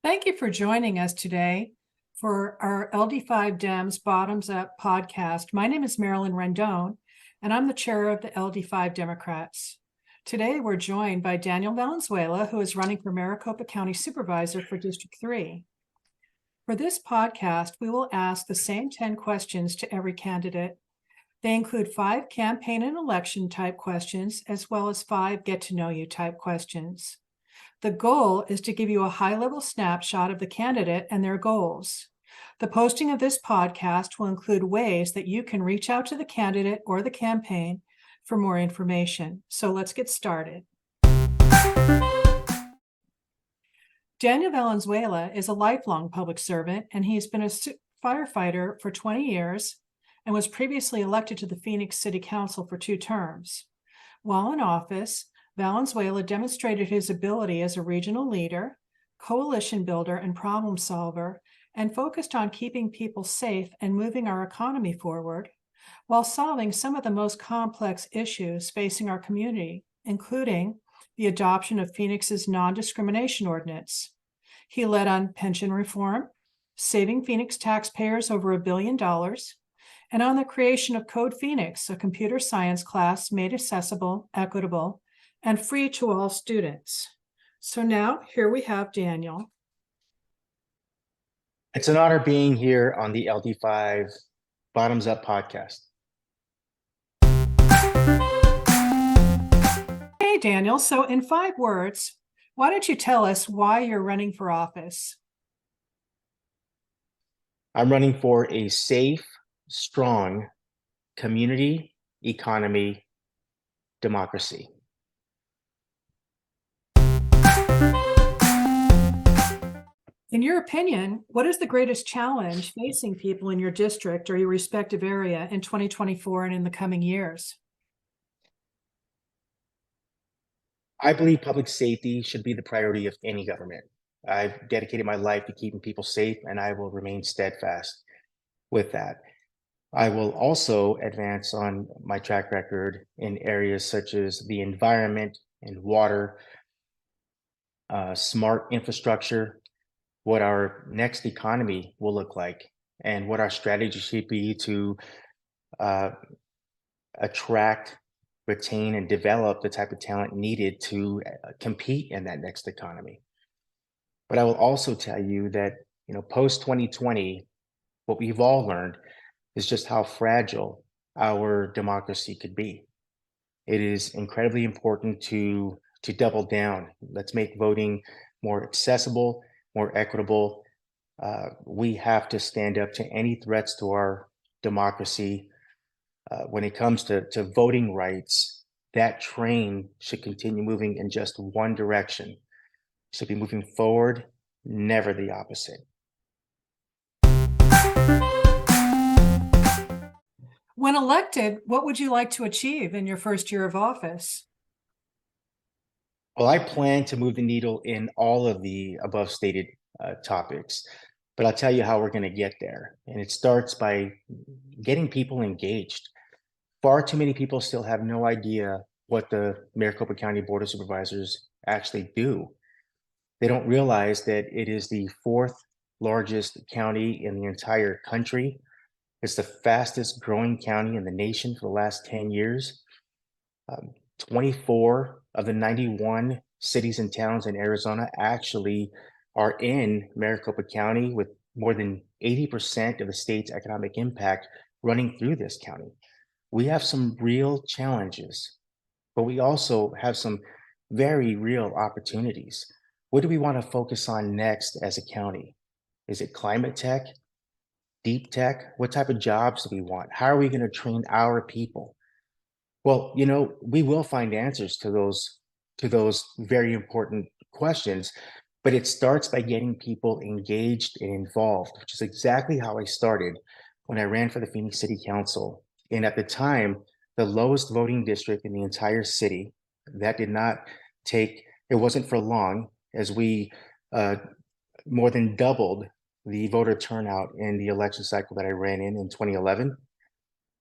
Thank you for joining us today for our LD5 Dems Bottoms Up podcast. My name is Marilyn Rendon, and I'm the chair of the LD5 Democrats. Today, we're joined by Daniel Valenzuela, who is running for Maricopa County Supervisor for District 3. For this podcast, we will ask the same 10 questions to every candidate. They include 5 campaign and election type questions, as well as 5 get-to-know-you type questions. The goal is to give you a high-level snapshot of the candidate and their goals. The posting of this podcast will include ways that you can reach out to the candidate or the campaign for more information. So let's get started. Daniel Valenzuela is a lifelong public servant, and he's been a firefighter for 20 years and was previously elected to the Phoenix City Council for 2 terms. While in office, Valenzuela demonstrated his ability as a regional leader, coalition builder, and problem solver, and focused on keeping people safe and moving our economy forward, while solving some of the most complex issues facing our community, including the adoption of Phoenix's non-discrimination ordinance. He led on pension reform, saving Phoenix taxpayers over $1 billion, and on the creation of Code Phoenix, a computer science class made accessible, equitable, and free to all students. So now, here we have Daniel. It's an honor being here on the LD5 Bottoms Up podcast. Hey, Daniel. So in 5 words, why don't you tell us why you're running for office? I'm running for a safe, strong community, economy, democracy. In your opinion, what is the greatest challenge facing people in your district or your respective area in 2024 and in the coming years? I believe public safety should be the priority of any government. I've dedicated my life to keeping people safe, and I will remain steadfast with that. I will also advance on my track record in areas such as the environment and water, smart infrastructure, what our next economy will look like, and what our strategy should be to attract, retain, and develop the type of talent needed to compete in that next economy. But I will also tell you that, post 2020, what we've all learned is just how fragile our democracy could be. It is incredibly important to double down. Let's make voting more accessible, more equitable. We have to stand up to any threats to our democracy. When it comes to voting rights, that train should continue moving in just one direction. It should be moving forward, never the opposite. When elected, what would you like to achieve in your first year of office? Well, I plan to move the needle in all of the above stated topics, but I'll tell you how we're going to get there. And it starts by getting people engaged. Far too many people still have no idea what the Maricopa County Board of Supervisors actually do. They don't realize that it is the 4th largest county in the entire country. It's the fastest growing county in the nation for the last 10 years. 24 of the 91 cities and towns in Arizona actually are in Maricopa County, with more than 80% of the state's economic impact running through this county. We have some real challenges, but we also have some very real opportunities. What do we want to focus on next as a county? Is it climate tech, deep tech? What type of jobs do we want? How are we going to train our people? Well, we will find answers to those very important questions, but it starts by getting people engaged and involved, which is exactly how I started when I ran for the Phoenix City Council. And at the time, the lowest voting district in the entire city, that did not take, it wasn't for long, as we more than doubled the voter turnout in the election cycle that I ran in 2011.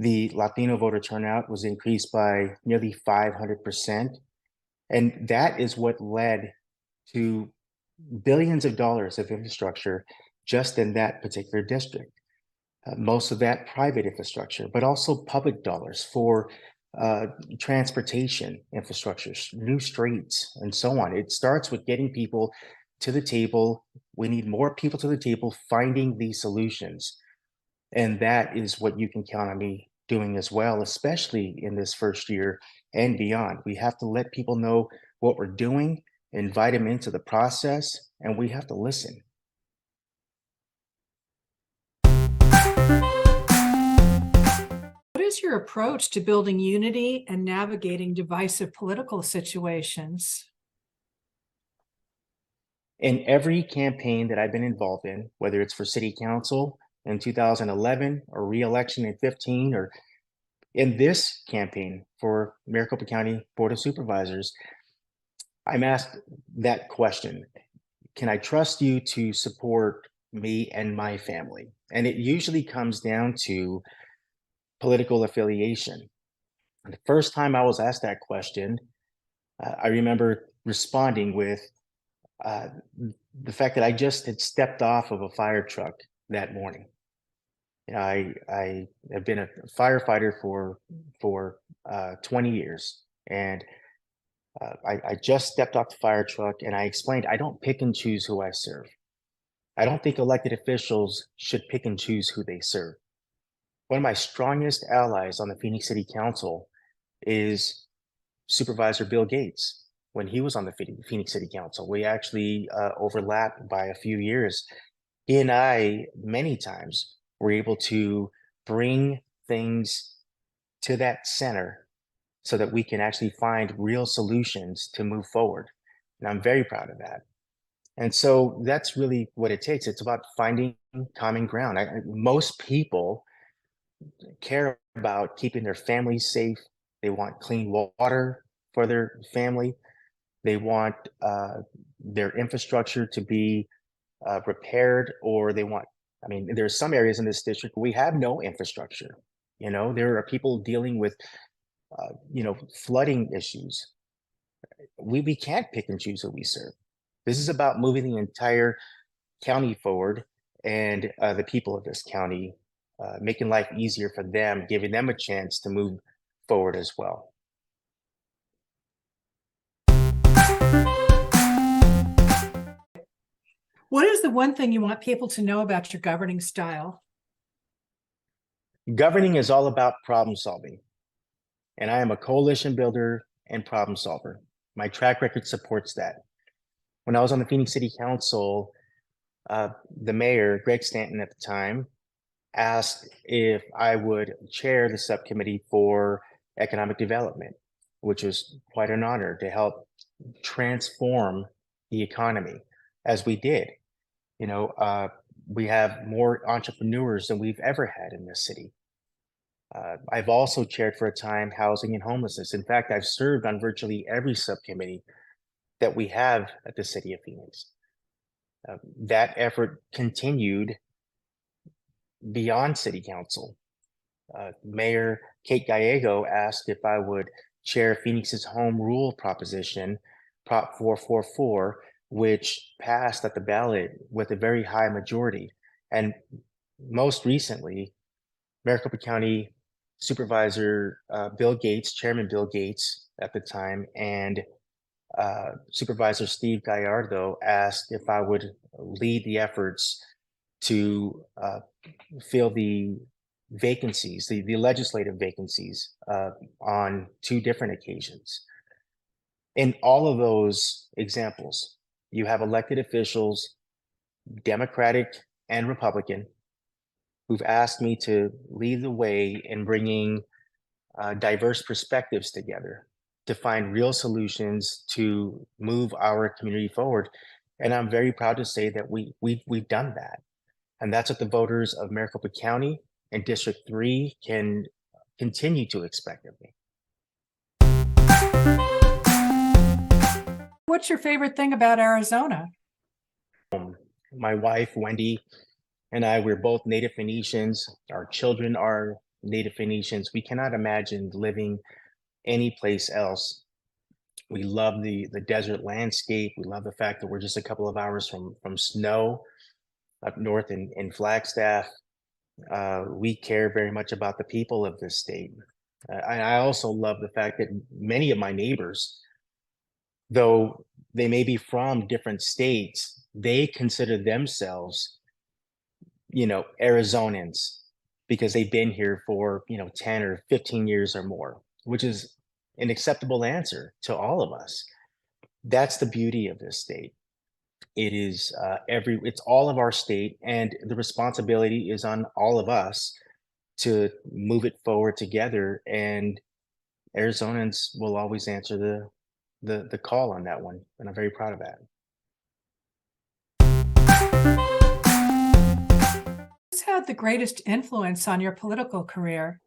The Latino voter turnout was increased by nearly 500%. And that is what led to billions of dollars of infrastructure just in that particular district. Most of that private infrastructure, but also public dollars for transportation infrastructure, new streets, and so on. It starts with getting people to the table. We need more people to the table finding these solutions. And that is what you can count on me doing as well, especially in this first year and beyond. We have to let people know what we're doing, invite them into the process, and we have to listen. What is your approach to building unity and navigating divisive political situations? In every campaign that I've been involved in, whether it's for city council in 2011 or re-election in 15, or in this campaign for Maricopa County Board of Supervisors, I'm asked that question. Can I trust you to support me and my family? And it usually comes down to political affiliation. The first time I was asked that question, I remember responding with uh, the fact that I just had stepped off of a fire truck that morning. You know, I have been a firefighter for 20 years, and I just stepped off the fire truck, and I explained I don't pick and choose who I serve. I don't think elected officials should pick and choose who they serve. One of my strongest allies on the Phoenix City Council is Supervisor Bill Gates. When he was on the Phoenix City Council, we actually overlapped by a few years. He and I, many times, were able to bring things to that center so that we can actually find real solutions to move forward. And I'm very proud of that. And so that's really what it takes. It's about finding common ground. Most people care about keeping their families safe. They want clean water for their family. They want their infrastructure to be repaired, or they want, I mean, there's some areas in this district where we have no infrastructure. You know, there are people dealing with, flooding issues. We can't pick and choose who we serve. This is about moving the entire county forward and the people of this county, making life easier for them, giving them a chance to move forward as well. What is the one thing you want people to know about your governing style? Governing is all about problem solving, and I am a coalition builder and problem solver. My track record supports that. When I was on the Phoenix City Council, the mayor, Greg Stanton at the time, asked if I would chair the subcommittee for economic development, which was quite an honor to help transform the economy as we did. You know, we have more entrepreneurs than we've ever had in this city. I've also chaired for a time housing and homelessness. In fact, I've served on virtually every subcommittee that we have at the city of Phoenix. That effort continued beyond city council. Mayor Kate Gallego asked if I would chair Phoenix's home rule proposition, Prop 444, which passed at the ballot with a very high majority. And most recently, Maricopa County Supervisor Bill Gates, Chairman Bill Gates at the time, and Supervisor Steve Gallardo asked if I would lead the efforts to fill the vacancies, the legislative vacancies on 2 different occasions. In all of those examples, you have elected officials, Democratic and Republican, who've asked me to lead the way in bringing diverse perspectives together to find real solutions to move our community forward. And I'm very proud to say that we've done that. And that's what the voters of Maricopa County and District 3 can continue to expect of me. What's your favorite thing about Arizona? My wife, Wendy, and I, we're both native Phoenicians. Our children are native Phoenicians. We cannot imagine living any place else We love the desert landscape. We love the fact that we're just a couple of hours from snow up north in Flagstaff. We care very much about the people of this state. And I also love the fact that many of my neighbors, though they may be from different states, they consider themselves, Arizonans because they've been here for, 10 or 15 years or more, which is an acceptable answer to all of us. That's the beauty of this state. It is it's all of our state, and the responsibility is on all of us to move it forward together. And Arizonans will always answer the call on that one, and I'm very proud of that. Who's had the greatest influence on your political career?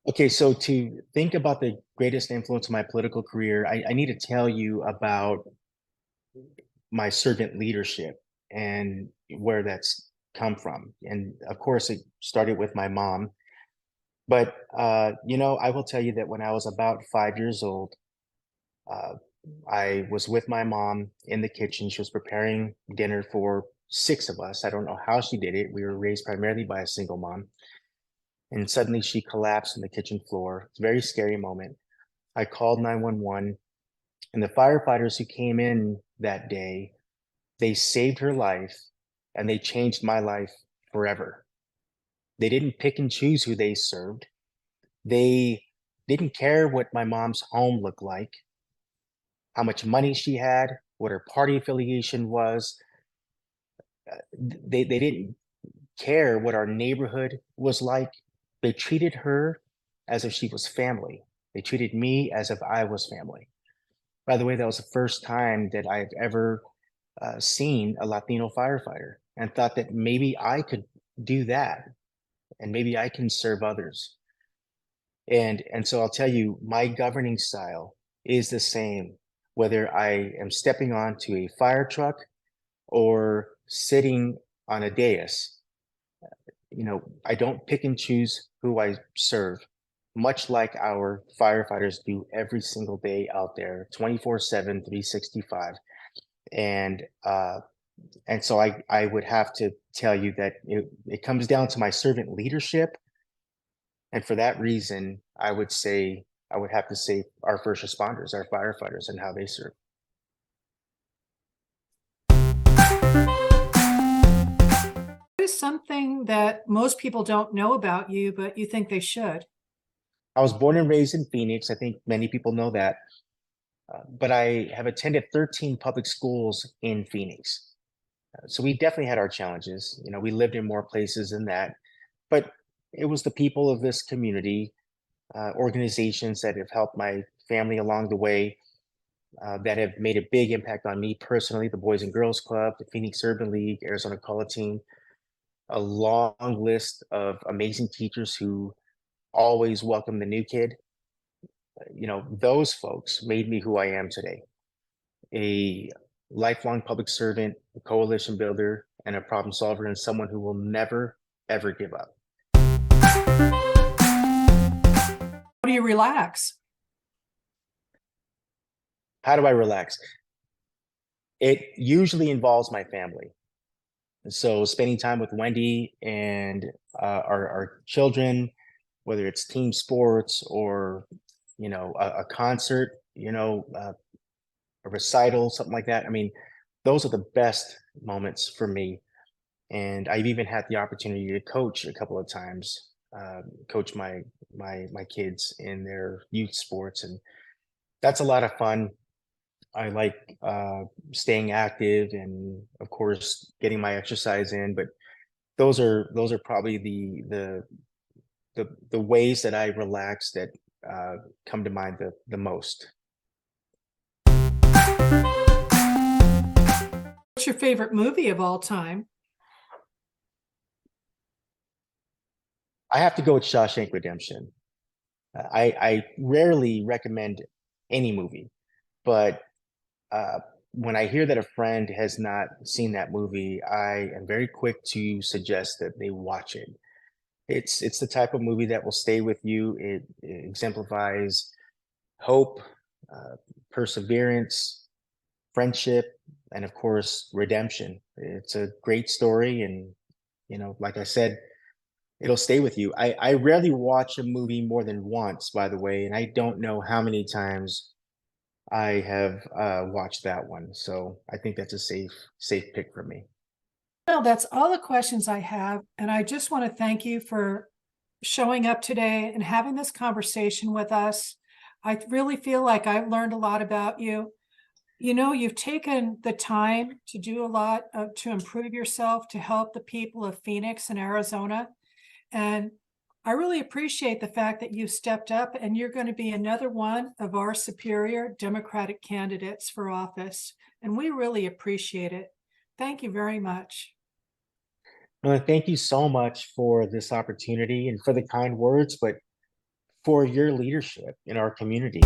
Okay, so to think about the greatest influence of my political career, I need to tell you about my servant leadership and where that's come from. And of course, it started with my mom. But I will tell you that when I was about 5 years old, uh, I was with my mom in the kitchen. She was preparing dinner for six of us. I don't know how she did it. We were raised primarily by a single mom. And suddenly she collapsed on the kitchen floor. It's a very scary moment. I called 911, and the firefighters who came in that day, they saved her life and they changed my life forever. They didn't pick and choose who they served. They didn't care what my mom's home looked like, how much money she had, what her party affiliation was. They didn't care what our neighborhood was like. They treated her as if she was family. They treated me as if I was family. By the way, that was the first time that I've ever seen a Latino firefighter, and thought that maybe I could do that, and maybe I can serve others. And so I'll tell you, my governing style is the same, whether I am stepping onto a fire truck or sitting on a dais. I don't pick and choose who I serve, much like our firefighters do every single day out there, 24/7, 365. And and so I would have to tell you that it comes down to my servant leadership. And for that reason, I would have to say our first responders, our firefighters, and how they serve. What is something that most people don't know about you, but you think they should? I was born and raised in Phoenix. I think many people know that. But I have attended 13 public schools in Phoenix. So we definitely had our challenges. We lived in more places than that, but it was the people of this community, organizations that have helped my family along the way, that have made a big impact on me personally, the Boys and Girls Club, the Phoenix Urban League, Arizona Color Team, a long list of amazing teachers who always welcome the new kid. Those folks made me who I am today, a lifelong public servant, a coalition builder, and a problem solver, and someone who will never, ever give up. How do you relax? How do I relax? It usually involves my family. So spending time with Wendy and our children, whether it's team sports or a concert, a recital, something like that. I mean, those are the best moments for me. And I've even had the opportunity to coach a couple of times, coach my kids in their youth sports, and that's a lot of fun. I like staying active and, of course, getting my exercise in. But those are probably the ways that I relax that come to mind the most. What's your favorite movie of all time? I have to go with Shawshank Redemption. I rarely recommend any movie, but when I hear that a friend has not seen that movie, I am very quick to suggest that they watch it. It's the type of movie that will stay with you. It exemplifies hope, perseverance, friendship, and of course, redemption. It's a great story. And, like I said, it'll stay with you. I rarely watch a movie more than once, by the way, and I don't know how many times I have watched that one. So I think that's a safe pick for me. Well, that's all the questions I have. And I just want to thank you for showing up today and having this conversation with us. I really feel like I've learned a lot about you. You've taken the time to do a lot to improve yourself, to help the people of Phoenix and Arizona. And I really appreciate the fact that you stepped up and you're going to be another one of our superior Democratic candidates for office. And we really appreciate it. Thank you very much. Well, thank you so much for this opportunity and for the kind words, but for your leadership in our community.